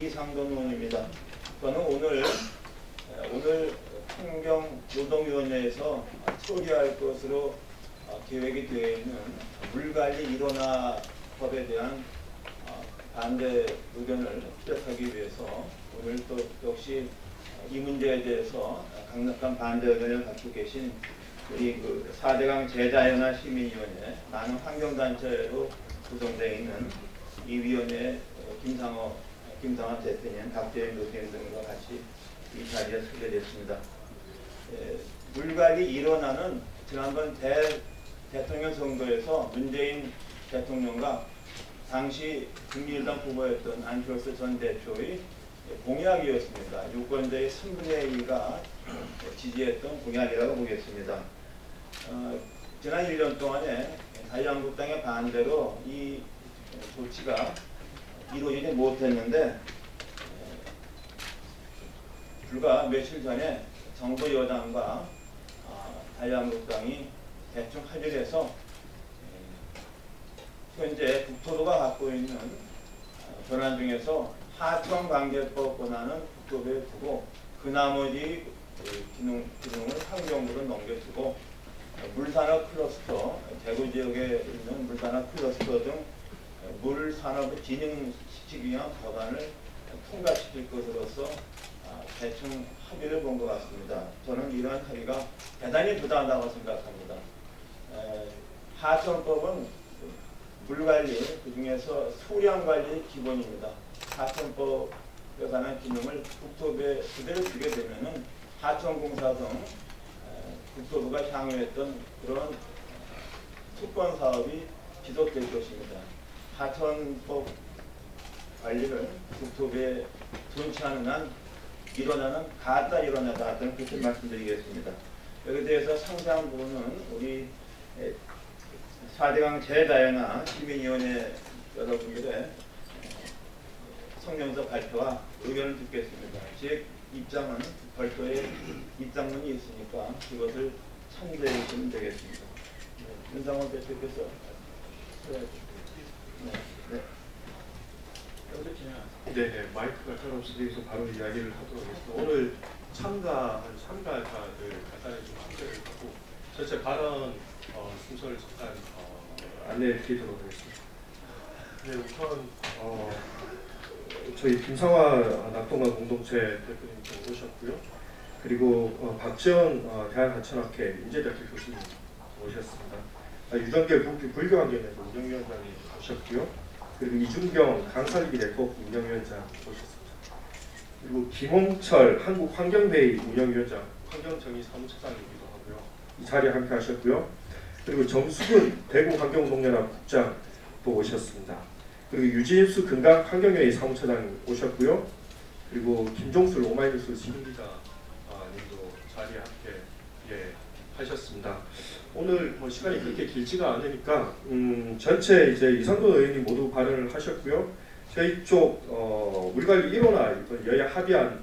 이상돈 의원입니다. 저는 오늘 환경노동위원회에서 처리할 것으로 계획이 되어 있는 물관리 일원화법에 대한 반대 의견을 피력하기 위해서 오늘 또 역시 이 문제에 대해서 강력한 반대 의견을 갖고 계신 우리 4대강 제자연화 시민위원회 많은 환경단체로 구성되어 있는 이 위원회 김상원 대표님, 박재현 교수님 등과 같이 이 자리에 서게 됐습니다. 물관리 일원화는 지난번 대통령 선거에서 문재인 대통령과 당시 국민의당 후보였던 안철수 전 대표의 공약이었습니다. 유권자의 3분의 2가 지지했던 공약이라고 보겠습니다. 지난 1년 동안에 자유한국당의 반대로 이 조치가 이루어지지 못했는데 불과 며칠 전에 정부 여당과 자유한국당이 대충 합의해서 현재 국토부가 갖고 있는 권한 중에서 하천관계법 권한은 국토부에 두고 그 나머지 기능을 환경부로 넘겨주고 물산업 클러스터, 대구 지역에 있는 물산업 클러스터 등 물산업을 진흥시키기 위한 법안을 통과시킬 것으로서 대충 합의를 본 것 같습니다. 저는 이러한 합의가 대단히 부당하다고 생각합니다. 하천법은 물관리, 그 중에서 소량관리의 기본입니다. 하천법에 관한 기능을 국토부에 그대로 주게 되면은 하천공사 등 국토부가 향유했던 그런 특권 사업이 지속될 것입니다. 하천법 관리를 국토부에 존치하는 한 일원화는 가짜 일원화다 등 그렇게 말씀드리겠습니다. 여기에 대해서 상세한 부분은 우리 4대강 제자연화 시민위원회 여러분들의 성명서 발표와 의견을 듣겠습니다. 제 입장은 별도의 입장문이 있으니까 그것을 참조해 주시면 되겠습니다. 윤상원 대표께서 네, 마이크가 잘 없어서 바로 이야기를 하도록 하겠습니다. 오늘 참가한 참가자들 간단히 좀 안내를 하고 전체 발언 순서를 잠깐 안내해 드리도록 하겠습니다. 네, 우선 저희 김상화 낙동강 공동체 대표님 오셨고요. 그리고 박지원 대한하천학회 인재대학교 교수님 오셨습니다. 유정길 불교환경연구 운영위원장님 오셨고요. 그리고 이준경 강살리기 네트워크 운영위원장 오셨습니다. 그리고 김홍철 한국환경회의 운영위원장 환경정의 사무처장이기도 하고요. 이 자리에 함께 하셨고요. 그리고 정수근 대구환경농연합 국장 또 오셨습니다. 그리고 유진수 금강환경회의 사무처장 오셨고요. 그리고 김종술 오마이뉴스 시민기자님도 자리에 함께 하셨습니다. 오늘 시간이 그렇게 길지가 않으니까 전체 이제 이상돈 의원님 모두 발언을 하셨고요. 저희 쪽 물관리 1호나 이번 여야 합의안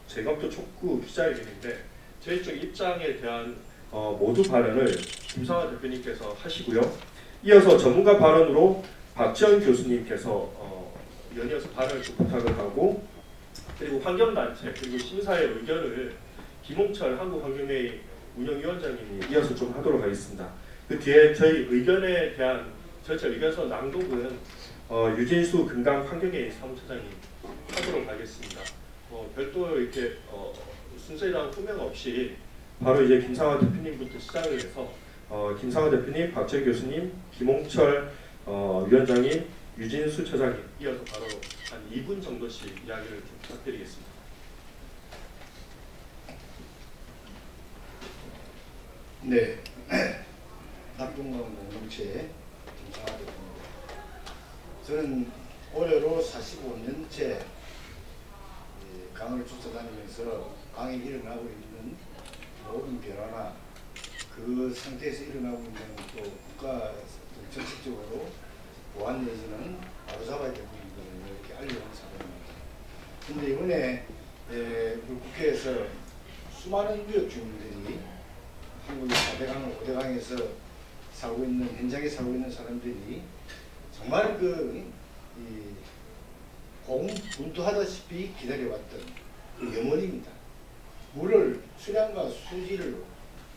재검토 촉구 기자회견인데 저희 쪽 입장에 대한 모두 발언을 김상화 대표님께서 하시고요. 이어서 전문가 발언으로 박지원 교수님께서 연이어서 발언을 부탁을 하고 그리고 환경단체 그리고 시민사회 의견을 김홍철 한국환경회의 운영위원장님이 이어서 좀 하도록 하겠습니다. 그 뒤에 저희 의견에 대한 전체 의견서 낭독은 유진수 금강환경회의 사무처장이 하도록 하겠습니다. 별도 이렇게 순서에 대한 후명 없이 바로 이제 김상화 대표님부터 시작을 해서 김상화 대표님, 박재현 교수님, 김홍철 위원장님, 유진수 처장님 이어서 바로 한 2분 정도씩 이야기를 좀 부탁드리겠습니다. 네, 낙동강 공동체 김상화 대표입니다. 저는 올해로 45년째 강을 쫓아다니면서 강에 일어나고 있는 모든 변화나 그 상태에서 일어나고 있는 또 국가 정책적으로 보안 내지는 바로잡아야 될 부분들을 이렇게 알려온 사람입니다. 그런데 이번에 우리 국회에서 수많은 유역 주민들이 한국의 4대강, 5대강에서 살고 있는 현장에 살고 있는 사람들이 정말 고군분투하다시피 기다려왔던 그 염원입니다. 물을 수량과 수질로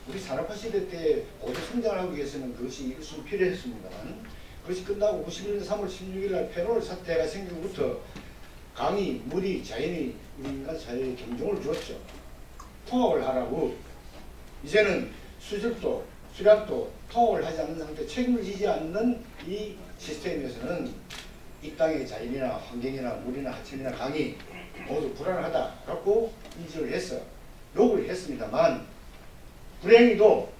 우리 산업화 시대 때 모두 성장하기 위해서는 그것이 필요했습니다만 그것이 끝나고 91년 3월 16일 날 페놀 사태가 생기고부터 강이, 물이, 자연이 우리 인간 사회에 경종을 주었죠. 통합을 하라고. 이제는 수질도 수량도 통합을 하지 않는 상태, 책임을 지지 않는 이 시스템에서는 이 땅의 자연이나 환경이나 물이나 하천이나 강이 모두 불안하다라고 인지를 해서 욕을 했습니다만 불행히도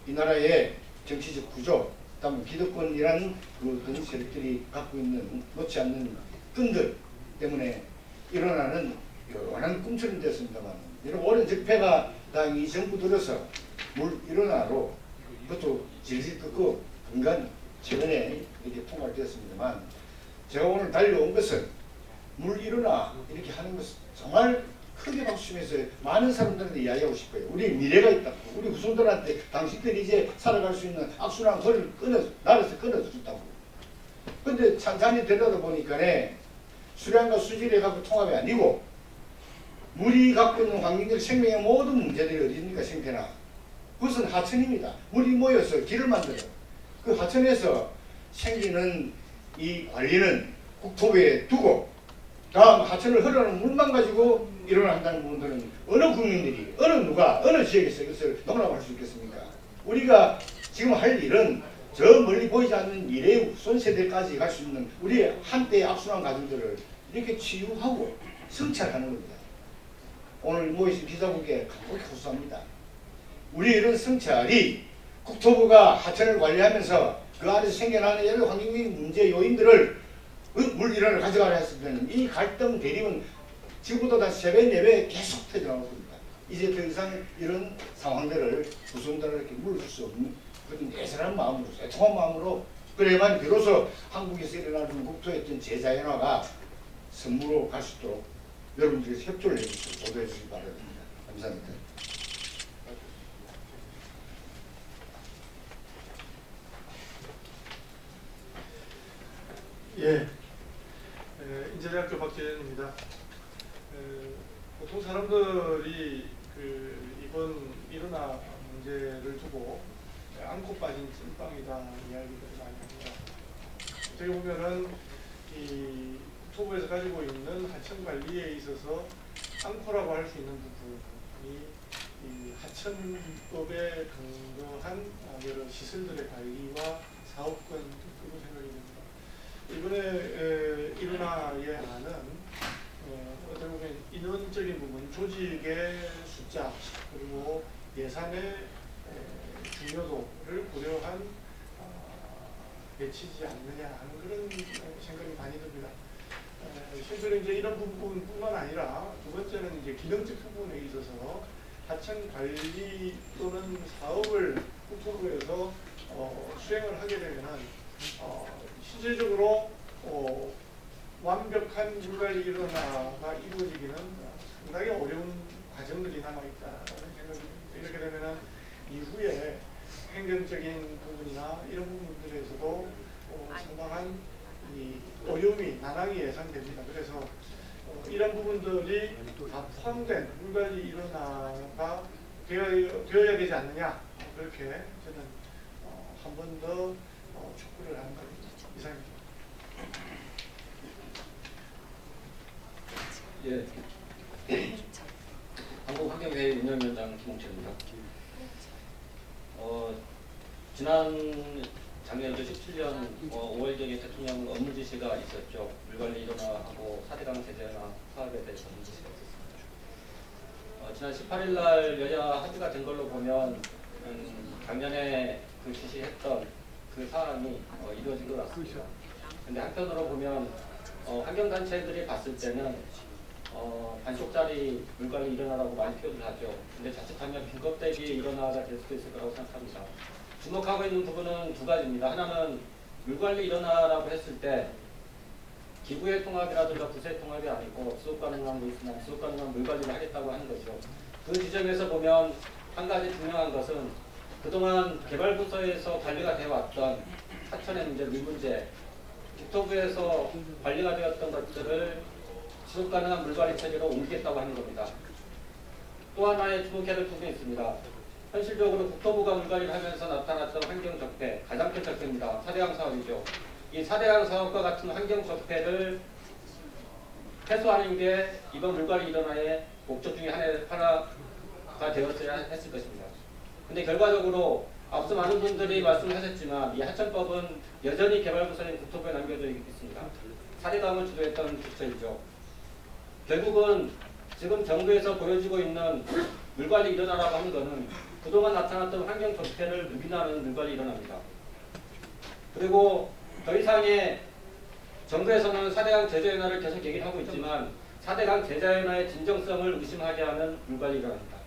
이 나라의 정치적 구조, 그다음 기득권이라는 그 등 세력들이 갖고 있는 놓지 않는 끈들 때문에 일어나는 요란한 꿈처럼 됐습니다만 이런 오랜 적폐가 당 이 정부 들어서 물 일어나로 그것도 질질 끄고 근간 최근에 이렇게 통과되었습니다만 제가 오늘 달려온 것은 물 일어나 이렇게 하는 것은 정말 크게 박수치면서 많은 사람들한테 이야기하고 싶어요. 우리 미래가 있다고. 우리 후손들한테 당신들이 이제 살아갈 수 있는 악순환 거리를 나라에서 끊어줬다고. 근데 찬찬히 되려다 보니까 수량과 수질에 갖고 통합이 아니고 물이 갖고 있는 환경적 생명의 모든 문제들이 어디입니까? 생태나. 그것은 하천입니다. 물이 모여서 길을 만들어요. 그 하천에서 생기는 이 관리는 국토부에 두고 다음 하천을 흐르는 물만 가지고 일어난다는 부분들은 어느 국민들이 어느 지역에서 이것을 농락할 수 있겠습니까? 우리가 지금 할 일은 저 멀리 보이지 않는 미래의 후손 세대까지 갈 수 있는 우리의 한때의 악순환 과정들을 이렇게 치유하고 성찰하는 겁니다. 오늘 모이신 기자국에 간곡히 호소합니다. 우리 이런 성찰이 국토부가 하천을 관리하면서 그 안에서 생겨나는 여러 환경적인 문제 요인들을 물 일원을 가져가라 했을 때는 이 갈등 대립은 지금부터 다시 3배, 4배 계속 터져나올 겁니다. 이제 더 이상 이런 상황들을 후손들에게 물을 수 없는 그런 애절한 마음으로, 애통한 마음으로 그래야만 비로소 한국에서 일어나는 국토의 어떤 재자연화가 선무로 갈 수 있도록 여러분들이 협조를 해주시고 보도해 주시기 바랍니다. 감사합니다. 예, 인제대학교 박재현입니다. 보통 사람들이 이번 일어나 문제를 두고 안고 빠진 찐빵이다 이야기들을 많이 합니다. 어떻게 보면은 이 국토부에서 가지고 있는 하천 관리에 있어서 안코라고 할 수 있는 부분이 이 하천법에 근거한 여러 시설들의 관리와 사업권 그런 생각이 듭니다. 이번에 일어나야 하는 어떻게 보면 인원적인 부분, 조직의 숫자 그리고 예산의 중요도를 고려한 배치지 않느냐 하는 그런 생각이 많이 듭니다. 실제로 이제 이런 부분뿐만 아니라 두 번째는 이제 기능적 부분에 있어서 하천 관리 또는 사업을 국토부에서 수행을 하게 되면은 실질적으로 완벽한 물관리 일어나가 이루어지기는 상당히 어려운 과정들이 남아있다는 생각이 듭니다. 이렇게 되면은 이후에 행정적인 부분이나 이런 부분들에서도 상당한 이 어려움이 나날이 예상됩니다. 그래서 이런 부분들이 다 포함된 물관리 일어나가 되어야 되지 않느냐 그렇게 저는 한 번 더 촉구를 하는 겁니다. 이상입니다. 예, 한국환경회의 운영위원장 김홍철입니다. 지난 작년 2017년 5월경에 대통령 업무 지시가 있었죠. 물관리 일원화하고 4대강 제재나 사업에 대해서 업무 지시가 있었습니다. 지난 18일 날 여야 합의가 된 걸로 보면 작년에 그 지시했던 그 사안이 이루어진 것 같습니다. 근데 한편으로 보면 환경단체들이 봤을 때는 반쪽짜리 물관리 일어나라고 많이 표현을 하죠. 근데 자칫하면 빈껍데기 일어나가 될 수도 있을 거라고 생각합니다. 주목하고 있는 부분은 두 가지입니다. 하나는 물관리 일어나라고 했을 때 기부의 통합이라든가 부서의 통합이 아니고 지속 가능한 거 있으나 지속 가능한 물관리를 하겠다고 하는 거죠. 그 지점에서 보면 한 가지 중요한 것은 그동안 개발부서에서 관리가 되어왔던 하천의 문제, 물 문제 국토부에서 관리가 되었던 것들을 지속 가능한 물관리 체계로 옮기겠다고 하는 겁니다. 또 하나의 주목해야 될 부분이 있습니다. 현실적으로 국토부가 물관리를 하면서 나타났던 환경 적폐, 가장 큰 적폐입니다. 4대강 사업이죠. 이 4대강 사업과 같은 환경 적폐를 해소하는 게 이번 물관리 일원화의 목적 중에 하나가 되었어야 했을 것입니다. 근데 결과적으로 앞서 많은 분들이 말씀하셨지만 이 하천법은 여전히 개발구설인 국토부에 남겨져 있습니다. 4대강을 주도했던 부처이죠. 결국은 지금 정부에서 보여주고 있는 물관리 일원화라고 하는 것은 그동안 나타났던 환경 적폐를 누비나는 물관리 일원화입니다. 그리고 더 이상의 정부에서는 4대강 제자연화를 계속 얘기를 하고 있지만 4대강 제자연화의 진정성을 의심하게 하는 물관리 일원화입니다.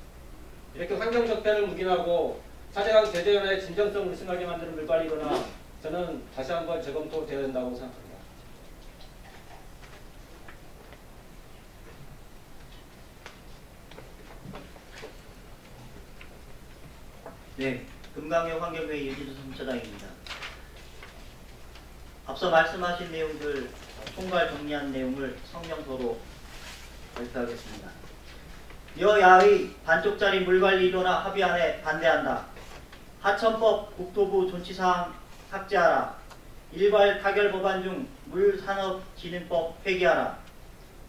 이렇게 환경 적폐를 묵인하고 4대강 제자연화의 진정성을 의심하게 만드는 물관리 일원화, 저는 다시 한번 재검토되어야 된다고 생각합니다. 네, 금강역 환경회의 유지도 3차장입니다. 앞서 말씀하신 내용들 총괄 정리한 내용을 성명서로 발표하겠습니다. 여야의 반쪽짜리 물관리 일원화 합의안에 반대한다. 하천법 국토부 존치사항 삭제하라. 일괄 타결 법안 중 물산업진흥법 폐기하라.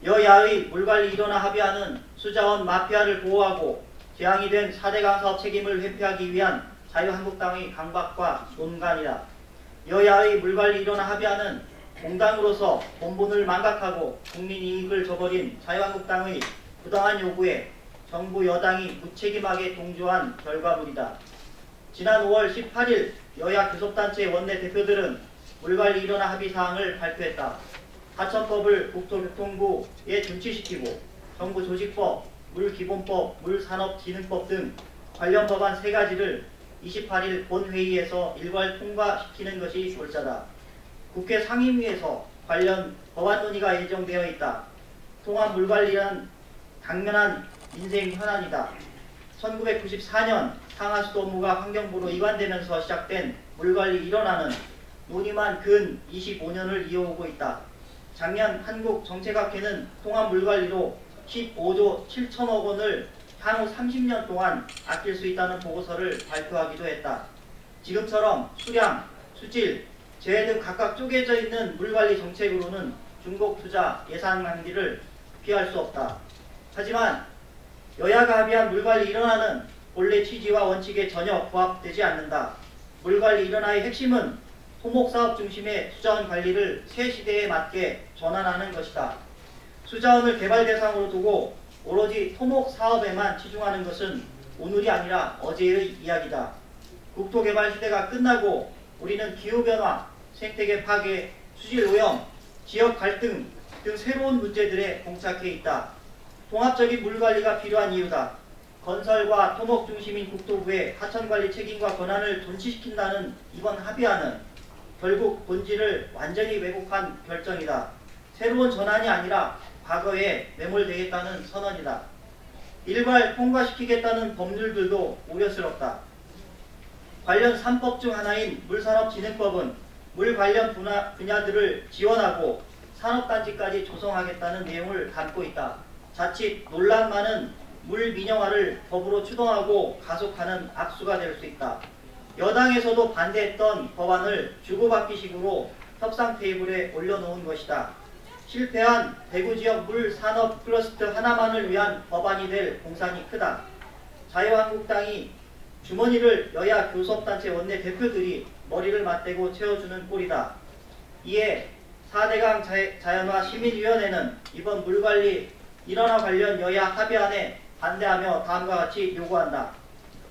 여야의 물관리 일원화 합의안은 수자원 마피아를 보호하고 재앙이 된 4대강 사업 책임을 회피하기 위한 자유한국당의 강박과 논간이다. 여야의 물관리 일원화 합의안은 공당으로서 본분을 망각하고 국민 이익을 저버린 자유한국당의 부당한 요구에 정부 여당이 무책임하게 동조한 결과물이다. 지난 5월 18일 여야 교섭단체 원내대표들은 물관리 일원화 합의사항을 발표했다. 하천법을 국토교통부에 준치시키고 정부 조직법, 물기본법, 물산업진흥법 등 관련 법안 3가지를 28일 본회의에서 일괄 통과시키는 것이 골자다. 국회 상임위에서 관련 법안 논의가 예정되어 있다. 통합 물관리란 당면한 민생 현안이다. 1994년 상하수도 업무가 환경부로 이관되면서 시작된 물관리 일원화는 논의만 근 25년을 이어오고 있다. 작년 한국정책학회는 통합 물관리로 15조 7천억 원을 향후 30년 동안 아낄 수 있다는 보고서를 발표하기도 했다. 지금처럼 수량, 수질, 재해 등 각각 쪼개져 있는 물관리 정책으로는 중복 투자, 예산 낭비를 피할 수 없다. 하지만 여야가 합의한 물관리 일원화는 본래 취지와 원칙에 전혀 부합되지 않는다. 물관리 일원화의 핵심은 토목사업 중심의 수자원 관리를 새 시대에 맞게 전환하는 것이다. 수자원을 개발 대상으로 두고 오로지 토목사업에만 치중하는 것은 오늘이 아니라 어제의 이야기다. 국토개발 시대가 끝나고 우리는 기후변화, 생태계 파괴, 수질오염, 지역 갈등 등 새로운 문제들에 봉착해 있다. 통합적인 물관리가 필요한 이유다. 건설과 토목 중심인 국토부의 하천관리 책임과 권한을 존치시킨다는 이번 합의안은 결국 본질을 완전히 왜곡한 결정이다. 새로운 전환이 아니라 과거에 매몰되겠다는 선언이다. 일괄 통과시키겠다는 법률들도 우려스럽다. 관련 3법 중 하나인 물산업진흥법은 물 관련 분야들을 지원하고 산업단지까지 조성하겠다는 내용을 담고 있다. 자칫 논란 많은 물 민영화를 법으로 추동하고 가속하는 악수가 될 수 있다. 여당에서도 반대했던 법안을 주고받기식으로 협상 테이블에 올려놓은 것이다. 실패한 대구지역 물산업 클러스터 하나만을 위한 법안이 될 공산이 크다. 자유한국당이 주머니를 여야 교섭단체 원내대표들이 머리를 맞대고 채워주는 꼴이다. 이에 4대강 자연화 시민위원회는 이번 물관리 일원화 관련 여야 합의안에 반대하며 다음과 같이 요구한다.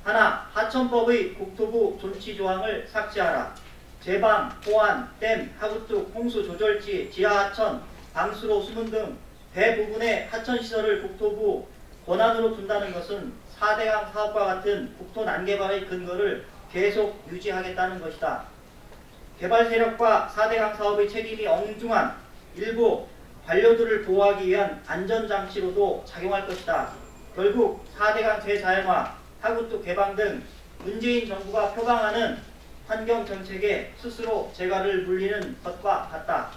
하나, 하천법의 국토부 존치조항을 삭제하라. 제방, 호안, 댐, 하구뚝, 홍수조절지, 지하하천, 방수로 수문 등 대부분의 하천시설을 국토부 권한으로 둔다는 것은 4대강 사업과 같은 국토 난개발의 근거를 계속 유지하겠다는 것이다. 개발 세력과 4대강 사업의 책임이 엉중한 일부 관료들을 보호하기 위한 안전장치로도 작용할 것이다. 결국 4대강 재자연화, 하구뚝 개방 등 문재인 정부가 표방하는 환경 정책에 스스로 재갈을 물리는 것과 같다.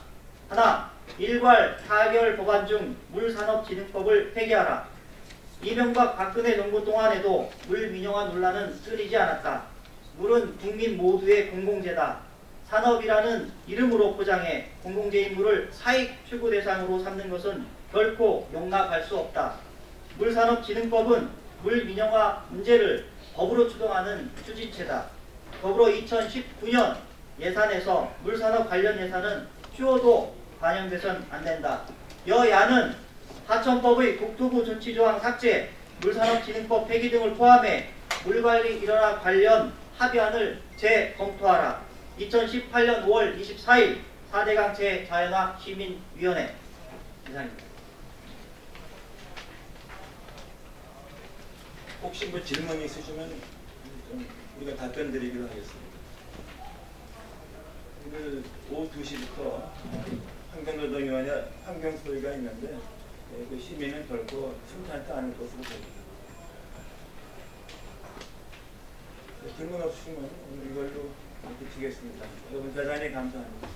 하나, 일괄 4개월 법안 중 물산업진흥법을 폐기하라. 이명박 박근혜 정부 동안에도 물 민영화 논란은 끊이지 않았다. 물은 국민 모두의 공공재다. 산업이라는 이름으로 포장해 공공재인 물을 사익 추구 대상으로 삼는 것은 결코 용납할 수 없다. 물산업진흥법은 물 민영화 문제를 법으로 추동하는 추진체다. 더불어 2019년 예산에서 물산업 관련 예산은 추호도 반영돼선 안 된다. 여야는 하천법의 국토부 존치조항 삭제, 물산업진흥법 폐기 등을 포함해 물관리 일원화 관련 합의안을 재검토하라. 2018년 5월 24일 4대강 재자연화 시민위원회. 이상입니다. 혹시 뭐 질문 있으시면 좀 우리가 답변 드리기로 하겠습니다. 오늘 오후 2시부터 환경노동위원회 환경소위가 있는데 그 시민은 결코 심상치 않을 것으로 보입니다. 질문 없으시면 오늘 이걸로 마치겠습니다. 여러분 대단히 감사합니다.